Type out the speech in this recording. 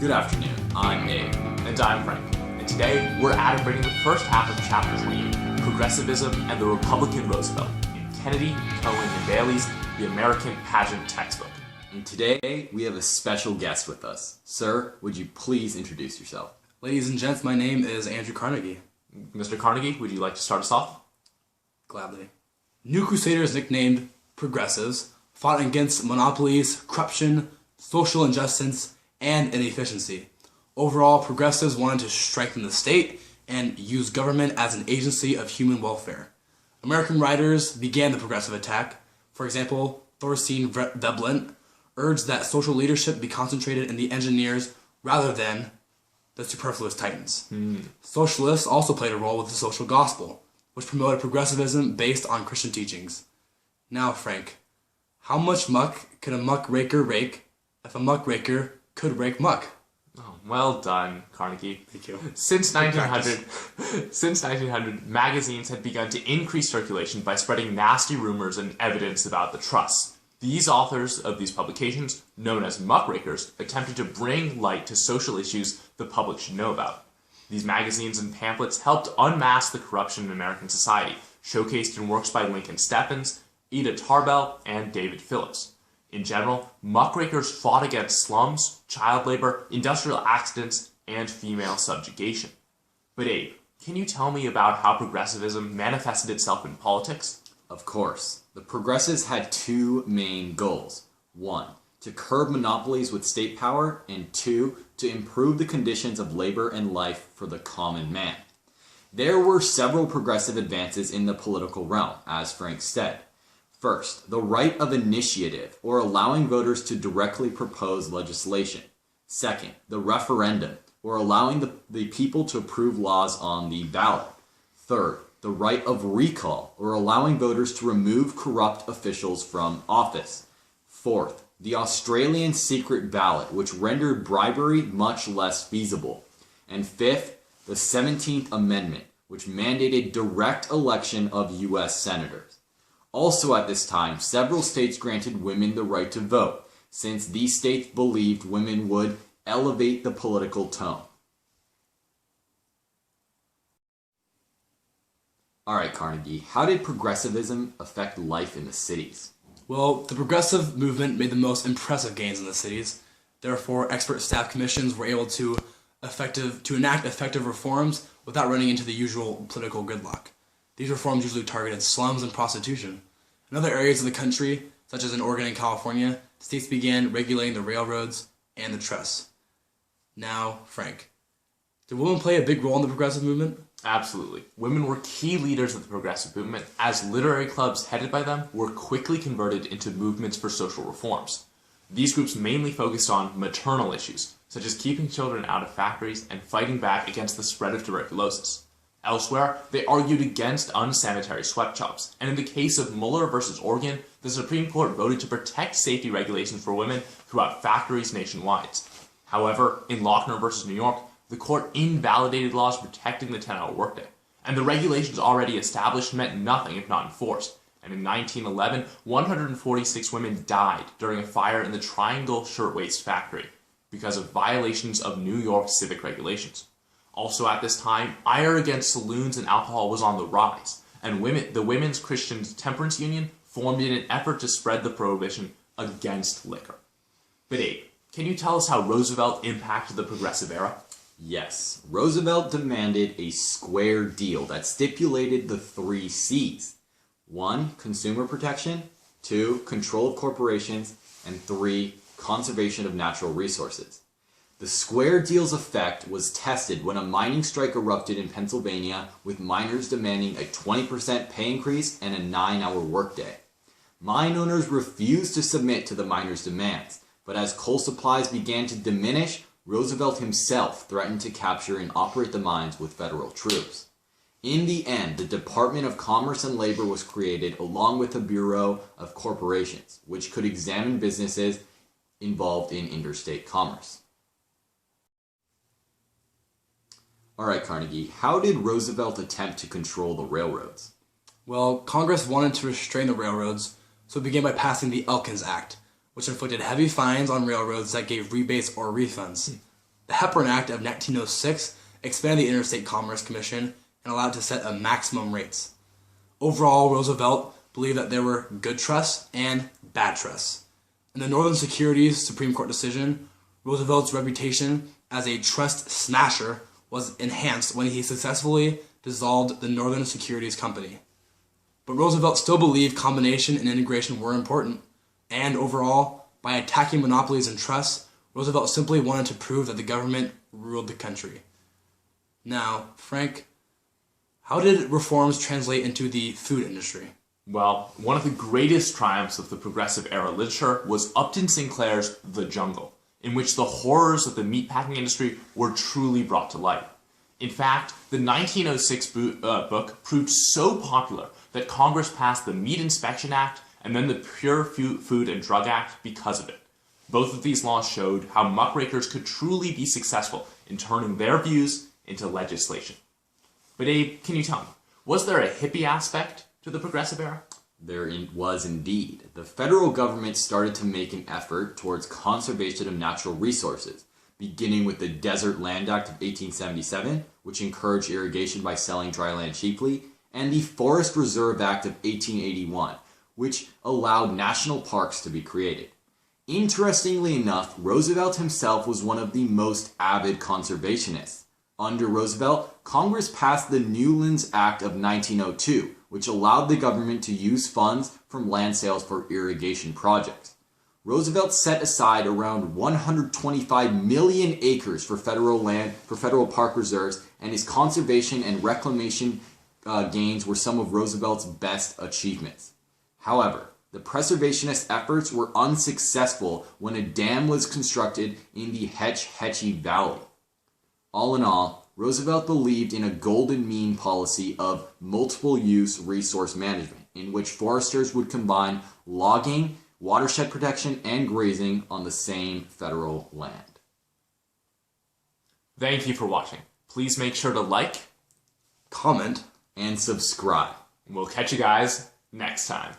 Good afternoon, I'm Abe. And I'm Frank. And today, we're adapting the first half of Chapter 28, Progressivism and the Republican Roosevelt, in Kennedy, Cohen, and Bailey's The American Pageant textbook. And today, we have a special guest with us. Sir, would you please introduce yourself? Ladies and gents, my name is Andrew Carnegie. Mr. Carnegie, would you like to start us off? Gladly. New Crusaders, nicknamed Progressives, fought against monopolies, corruption, social injustice, and inefficiency. Overall, progressives wanted to strengthen the state and use government as an agency of human welfare. American writers began the progressive attack. For example, Thorstein Veblen urged that social leadership be concentrated in the engineers rather than the superfluous titans. Socialists also played a role with the social gospel, which promoted progressivism based on Christian teachings. Now, Frank, how much muck can a muckraker rake if a muckraker could rake muck? Oh, well done, Carnegie. Thank you. Since 1900, magazines had begun to increase circulation by spreading nasty rumors and evidence about the trusts. These authors of these publications, known as muckrakers, attempted to bring light to social issues the public should know about. These magazines and pamphlets helped unmask the corruption in American society, showcased in works by Lincoln Steffens, Ida Tarbell, and David Phillips. In general, muckrakers fought against slums, child labor, industrial accidents, and female subjugation. But Abe, can you tell me about how progressivism manifested itself in politics? Of course. The progressives had two main goals. One, to curb monopolies with state power, and two, to improve the conditions of labor and life for the common man. There were several progressive advances in the political realm, as Frank said. First, the right of initiative, or allowing voters to directly propose legislation. Second, the referendum, or allowing the people to approve laws on the ballot. Third, the right of recall, or allowing voters to remove corrupt officials from office. Fourth, the Australian Secret Ballot, which rendered bribery much less feasible. And fifth, the 17th Amendment, which mandated direct election of U.S. senators. Also at this time, several states granted women the right to vote, since these states believed women would elevate the political tone. Alright, Carnegie, how did progressivism affect life in the cities? Well, the progressive movement made the most impressive gains in the cities. Therefore, expert staff commissions were able to enact effective reforms without running into the usual political gridlock. These reforms usually targeted slums and prostitution. In other areas of the country, such as in Oregon and California, states began regulating the railroads and the trusts. Now, Frank, did women play a big role in the progressive movement? Absolutely. Women were key leaders of the progressive movement, as literary clubs headed by them were quickly converted into movements for social reforms. These groups mainly focused on maternal issues, such as keeping children out of factories and fighting back against the spread of tuberculosis. Elsewhere, they argued against unsanitary sweatshops, and in the case of Muller versus Oregon, the Supreme Court voted to protect safety regulations for women throughout factories nationwide. However, in Lochner versus New York, the court invalidated laws protecting the 10-hour workday, and the regulations already established meant nothing if not enforced. And in 1911, 146 women died during a fire in the Triangle Shirtwaist Factory because of violations of New York civic regulations. Also at this time, ire against saloons and alcohol was on the rise, and the Women's Christian Temperance Union formed in an effort to spread the prohibition against liquor. But Abe, can you tell us how Roosevelt impacted the progressive era? Yes, Roosevelt demanded a square deal that stipulated the 3 C's. 1. Consumer protection. 2. Control of corporations. And 3. Conservation of natural resources. The square deal's effect was tested when a mining strike erupted in Pennsylvania, with miners demanding a 20% pay increase and a 9-hour workday. Mine owners refused to submit to the miners' demands, but as coal supplies began to diminish, Roosevelt himself threatened to capture and operate the mines with federal troops. In the end, the Department of Commerce and Labor was created along with the Bureau of Corporations, which could examine businesses involved in interstate commerce. Alright, Carnegie, how did Roosevelt attempt to control the railroads? Well, Congress wanted to restrain the railroads, so it began by passing the Elkins Act, which inflicted heavy fines on railroads that gave rebates or refunds. The Hepburn Act of 1906 expanded the Interstate Commerce Commission and allowed it to set a maximum rates. Overall, Roosevelt believed that there were good trusts and bad trusts. In the Northern Securities Supreme Court decision, Roosevelt's reputation as a trust smasher was enhanced when he successfully dissolved the Northern Securities Company. But Roosevelt still believed combination and integration were important, and overall, by attacking monopolies and trusts, Roosevelt simply wanted to prove that the government ruled the country. Now, Frank, how did reforms translate into the food industry? Well, one of the greatest triumphs of the progressive era literature was Upton Sinclair's The Jungle, in which the horrors of the meatpacking industry were truly brought to light. In fact, the 1906 book proved so popular that Congress passed the Meat Inspection Act and then the Pure Food and Drug Act because of it. Both of these laws showed how muckrakers could truly be successful in turning their views into legislation. But Abe, can you tell me, was there a hippie aspect to the progressive era? There was indeed. The federal government started to make an effort towards conservation of natural resources, beginning with the Desert Land Act of 1877, which encouraged irrigation by selling dry land cheaply, and the Forest Reserve Act of 1881, which allowed national parks to be created. Interestingly enough, Roosevelt himself was one of the most avid conservationists. Under Roosevelt, Congress passed the Newlands Act of 1902, which allowed the government to use funds from land sales for irrigation projects. Roosevelt set aside around 125 million acres for federal land, for federal park reserves, and his conservation and reclamation gains were some of Roosevelt's best achievements. However, the preservationist efforts were unsuccessful when a dam was constructed in the Hetch Hetchy Valley. All in all, Roosevelt believed in a golden mean policy of multiple-use resource management, in which foresters would combine logging, watershed protection, and grazing on the same federal land. Thank you for watching. Please make sure to like, comment, and subscribe. and we'll catch you guys next time.